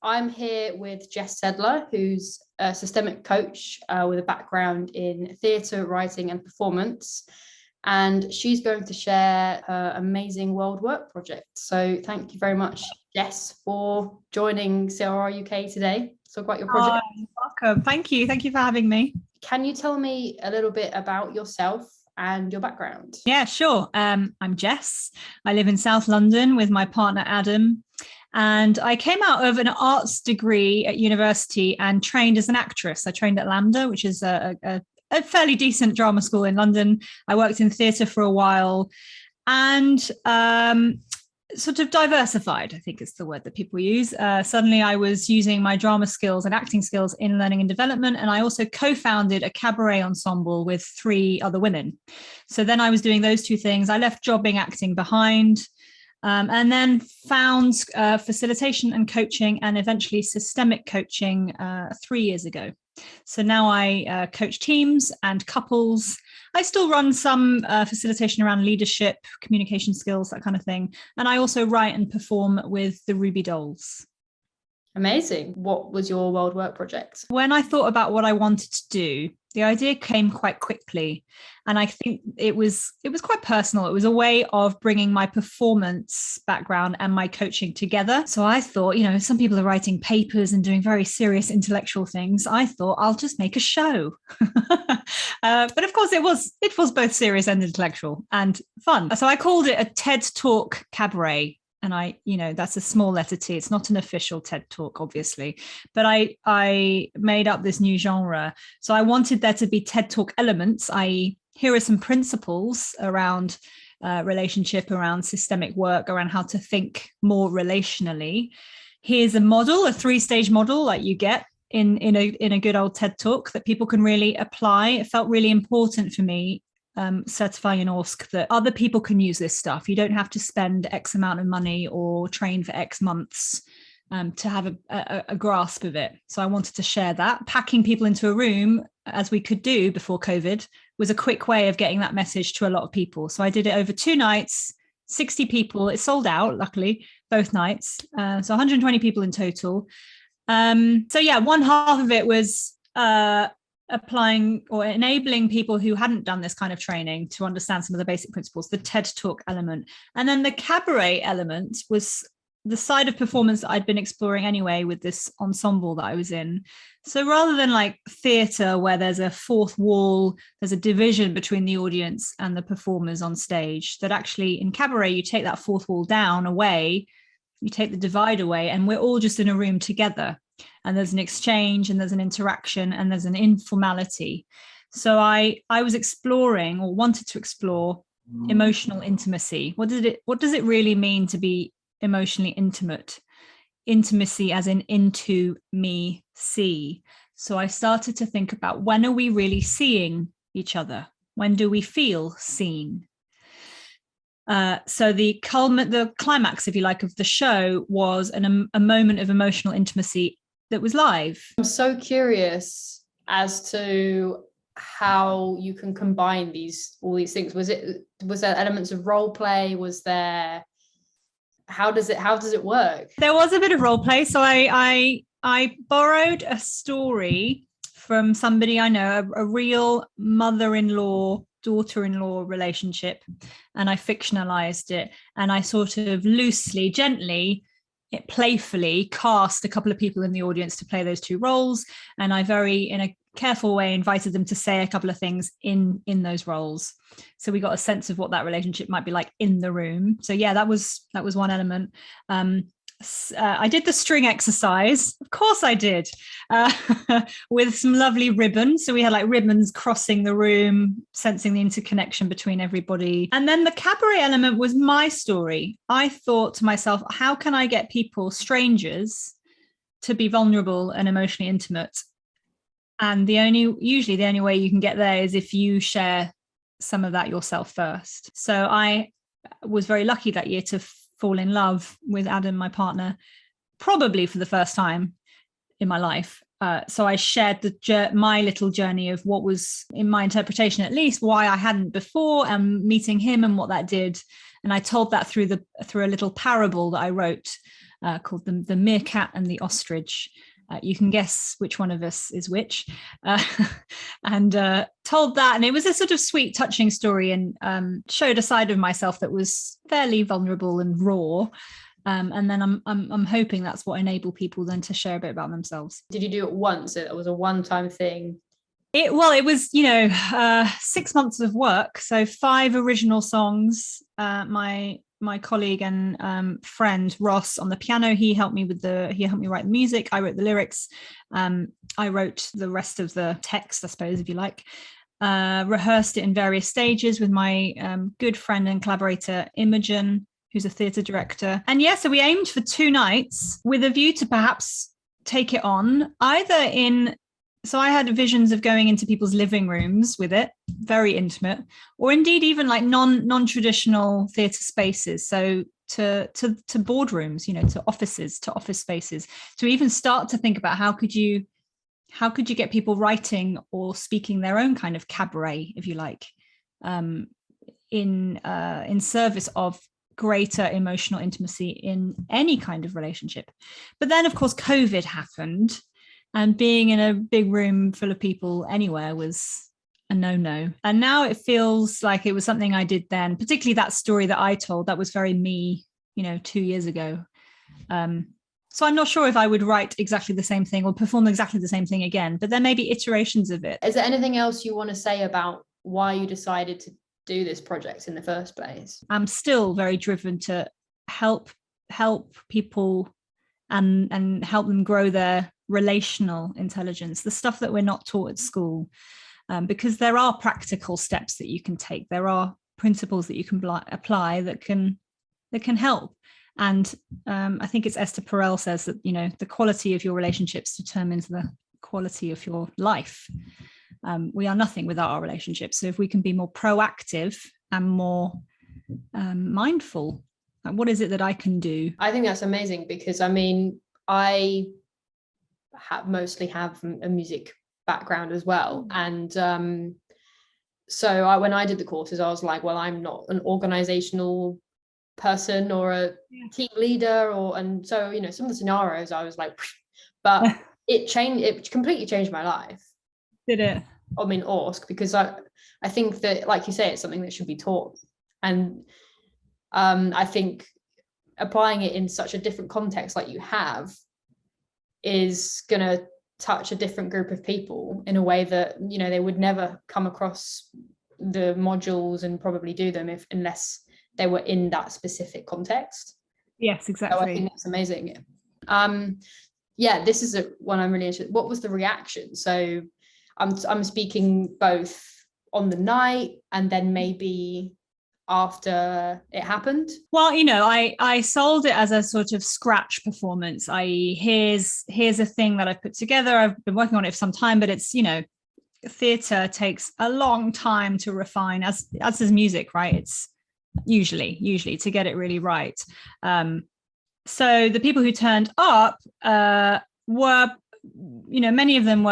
I'm here with Jess Sedler, who's a systemic coach with a background in theatre, writing, and performance. And she's going to share her amazing world work project. So thank you very much, Jess, for joining CRR UK today. Talk about your project. Welcome. Thank you. Thank you for having me. Can you tell me a little bit about yourself and your background? Yeah, sure. I'm Jess. I live in South London with my partner, Adam. And I came out of an arts degree at university and trained as an actress. I trained at LAMDA, which is a fairly decent drama school in London. I worked in theatre for a while and sort of diversified, I think is the word that people use. Suddenly I was using my drama skills and acting skills in learning and development. And I also co-founded a cabaret ensemble with 3 other women. So then I was doing those 2 things. I left jobbing acting behind. And then found facilitation and coaching and eventually systemic coaching 3 years ago. So now I coach teams and couples. I still run some facilitation around leadership, communication skills, that kind of thing. And I also write and perform with the Ruby Dolls. Amazing. What was your world work project? When I thought about what I wanted to do, the idea came quite quickly. And I think it was quite personal. It was a way of bringing my performance background and my coaching together. So I thought, some people are writing papers and doing very serious intellectual things. I thought I'll just make a show. But of course it was both serious and intellectual and fun. So I called it a TED Talk Cabaret. And that's a small letter T. It's not an official TED Talk, obviously, but I made up this new genre. So I wanted there to be TED Talk elements, i.e. here are some principles around relationship, around systemic work, around how to think more relationally. Here's a model, a 3-stage model like you get in a good old TED Talk that people can really apply. It felt really important for me certifying in ORSC that other people can use this stuff. You don't have to spend X amount of money or train for X months to have a grasp of it. So I wanted to share that. Packing people into a room, as we could do before COVID, was a quick way of getting that message to a lot of people. So I did it over 2 nights, 60 people. It sold out, luckily, both nights. So 120 people in total. So yeah, one half of it was applying or enabling people who hadn't done this kind of training to understand some of the basic principles, the TED Talk element. And then the cabaret element was the side of performance that I'd been exploring anyway with this ensemble that I was in. So rather than like theatre where there's a 4th wall, there's a division between the audience and the performers on stage, that actually in cabaret, you take that 4th wall down, away, you take the divide away, and we're all just in a room together. And there's an exchange and there's an interaction and there's an informality. So I was exploring, or wanted to explore, emotional intimacy. What does it really mean to be emotionally intimate? Intimacy as in into me see. So I started to think about, when are we really seeing each other? When do we feel seen? So the climax, if you like, of the show was a moment of emotional intimacy that was live. I'm so curious as to how you can combine all these things. Was there elements of role play? How does it work? There was a bit of role play. So I borrowed a story from somebody I know, a real mother-in-law, daughter-in-law relationship, and I fictionalized it, and I sort of loosely, gently, playfully cast a couple of people in the audience to play those 2 roles, and I in a careful way, invited them to say a couple of things in those roles. So we got a sense of what that relationship might be like in the room. So yeah, that was one element. I did the string exercise. Of course I did, with some lovely ribbons. So we had like ribbons crossing the room, sensing the interconnection between everybody. And then the cabaret element was my story. I thought to myself, how can I get people, strangers, to be vulnerable and emotionally intimate? And usually the only way you can get there is if you share some of that yourself first. So I was very lucky that year to fall in love with Adam, my partner, probably for the first time in my life. So I shared my little journey of what was, in my interpretation at least, why I hadn't before, and meeting him and what that did. And I told that through a little parable that I wrote called the Meerkat and the Ostrich. You can guess which one of us is which, and told that. And it was a sort of sweet, touching story, and showed a side of myself that was fairly vulnerable and raw. And then I'm hoping that's what enabled people then to share a bit about themselves. Did you do it once? It was a one-time thing? It was 6 months of work, so 5 original songs. My colleague and friend Ross on the piano, he helped me write the music. I wrote the lyrics. I wrote the rest of the text, I suppose, if you like. Rehearsed it in various stages with my good friend and collaborator Imogen, who's a theatre director. And so we aimed for 2 nights with a view to perhaps take it on so I had visions of going into people's living rooms with it, very intimate, or indeed even like non-traditional theatre spaces. So to boardrooms, to offices, to office spaces, to even start to think about how could you get people writing or speaking their own kind of cabaret, if you like, in service of greater emotional intimacy in any kind of relationship. But then, of course, COVID happened. And being in a big room full of people anywhere was a no-no. And now it feels like it was something I did then, particularly that story that I told, that was very me, 2 years ago. So I'm not sure if I would write exactly the same thing or perform exactly the same thing again, but there may be iterations of it. Is there anything else you want to say about why you decided to do this project in the first place? I'm still very driven to help people and help them grow their relational intelligence, the stuff that we're not taught at school, because there are practical steps that you can take. There are principles that you can apply that can help. And I think it's Esther Perel says that, the quality of your relationships determines the quality of your life. We are nothing without our relationships. So if we can be more proactive and more mindful, what is it that I can do? I think that's amazing, because I mostly have a music background as well. And so when I did the courses, I was like, well, I'm not an organizational person or a team leader, and so some of the scenarios I was like, but it completely changed my life. Did it? I mean, ORSC, because I think that, like you say, it's something that should be taught. And I think applying it in such a different context like you have is going to touch a different group of people in a way that they would never come across the modules and probably do them unless they were in that specific context. Yes, exactly. So I think that's amazing. This is one I'm really interested. What was the reaction? So I'm speaking both on the night and then maybe after it happened. Well, I sold it as a sort of scratch performance, i.e. here's a thing that I've put together. I've been working on it for some time, but it's, theatre takes a long time to refine, as does music, right? It's usually to get it really right. So the people who turned up were, many of them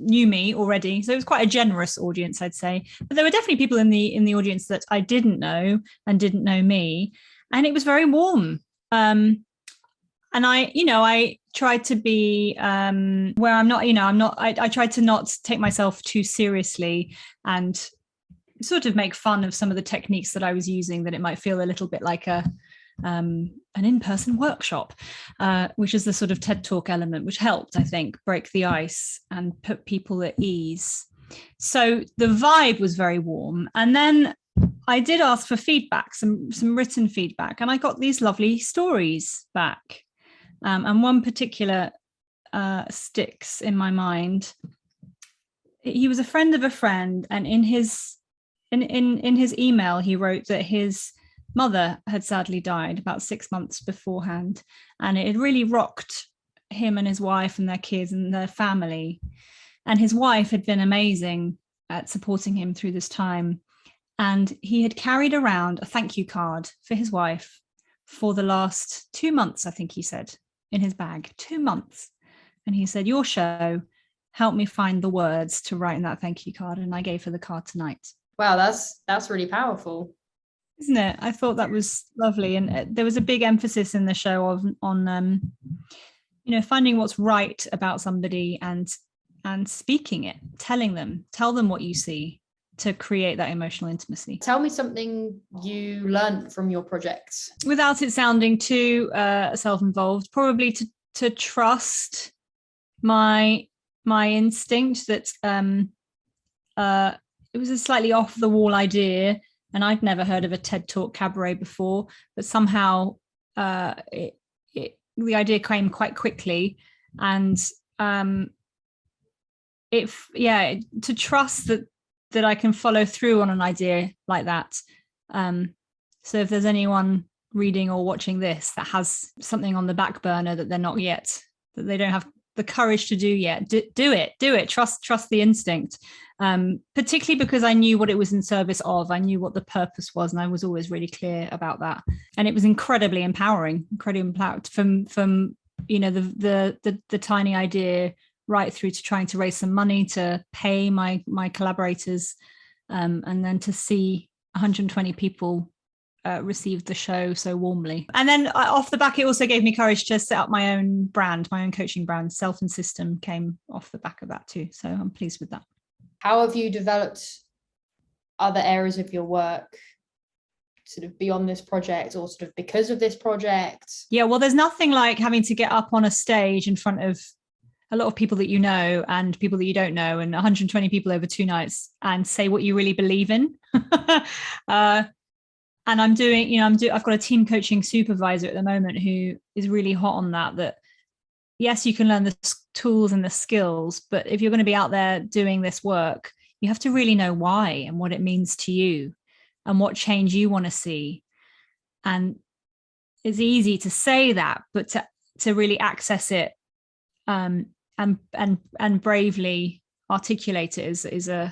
knew me already, so it was quite a generous audience, I'd say. But there were definitely people in the audience that I didn't know and didn't know me, and it was very warm. And I tried to be where I'm not. I tried to not take myself too seriously and sort of make fun of some of the techniques that I was using, that it might feel a little bit like an in-person workshop, which is the sort of TED Talk element, which helped, I think, break the ice and put people at ease. So the vibe was very warm. And then I did ask for feedback, some written feedback, and I got these lovely stories back. And one particular sticks in my mind. He was a friend of a friend, and in his email, he wrote that his mother had sadly died about 6 months beforehand, and it had really rocked him and his wife and their kids and their family. And his wife had been amazing at supporting him through this time, and he had carried around a thank you card for his wife for the last 2 months, I think he said, in his bag. 2 months. And he said, your show helped me find the words to write in that thank you card, and I gave her the card tonight. Wow, that's really powerful. isn't it? I thought that was lovely, and there was a big emphasis in the show on finding what's right about somebody and speaking it, tell them what you see to create that emotional intimacy. Tell me something you learned from your projects. Without it sounding too self-involved, probably to trust my instinct that it was a slightly off the wall idea, and I'd never heard of a TED Talk cabaret before, but somehow the idea came quite quickly, and to trust that I can follow through on an idea like that. So if there's anyone reading or watching this that has something on the back burner that they don't have the courage to do yet, do it. Trust the instinct. Particularly because I knew what it was in service of. I knew what the purpose was, and I was always really clear about that. And it was incredibly empowering from the tiny idea right through to trying to raise some money to pay my collaborators, and then to see 120 people received the show so warmly. And then off the back, it also gave me courage to set up my own brand, my own coaching brand. Self and System came off the back of that too. So I'm pleased with that. How have you developed other areas of your work sort of beyond this project, or sort of because of this project? Yeah, well, there's nothing like having to get up on a stage in front of a lot of people that you know and people that you don't know, and 120 people over 2 nights, and say what you really believe in. And I've got a team coaching supervisor at the moment who is really hot on that yes, you can learn the tools and the skills, but if you're going to be out there doing this work, you have to really know why and what it means to you and what change you want to see. And it's easy to say that, but to really access it and bravely articulate it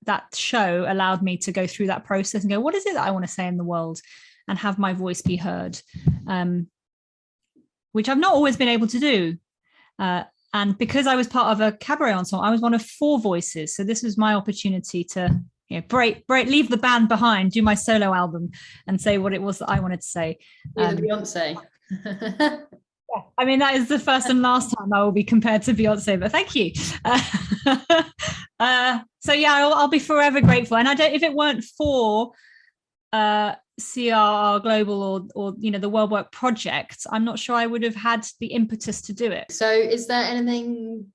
that show allowed me to go through that process and go, what is it that I want to say in the world, and have my voice be heard, which I've not always been able to do. And because I was part of a cabaret ensemble, I was one of 4 voices. So this was my opportunity to leave the band behind, do my solo album, and say what it was that I wanted to say. Beyonce. Yeah, I mean, that is the first and last time I will be compared to Beyonce, but thank you. So yeah, I'll be forever grateful. And if it weren't for CRR Global or the World Work Project, I'm not sure I would have had the impetus to do it. So is there anything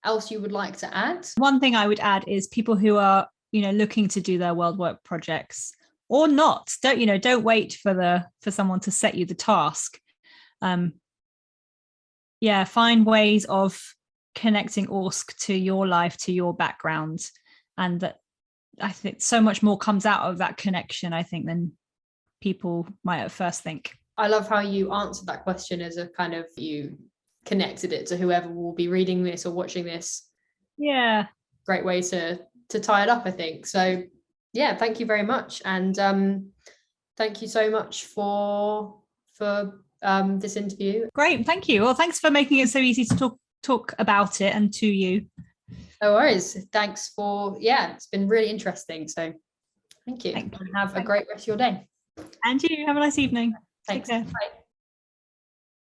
else you would like to add? One thing I would add is people who are looking to do their World Work projects or not, don't wait for someone to set you the task. Find ways of connecting ORSC to your life, to your background, and that I think so much more comes out of that connection, I think, than people might at first think. I love how you answered that question as a kind of, you connected it to whoever will be reading this or watching this. Yeah. Great way to tie it up, I think. So yeah, thank you very much. And thank you so much for this interview. Great, thank you. Well, thanks for making it so easy to talk about it and to you. No worries. Thanks it's been really interesting. So thank you. Thank you. And have a great rest of your day. And you have a nice evening. Thanks. Take care. Bye.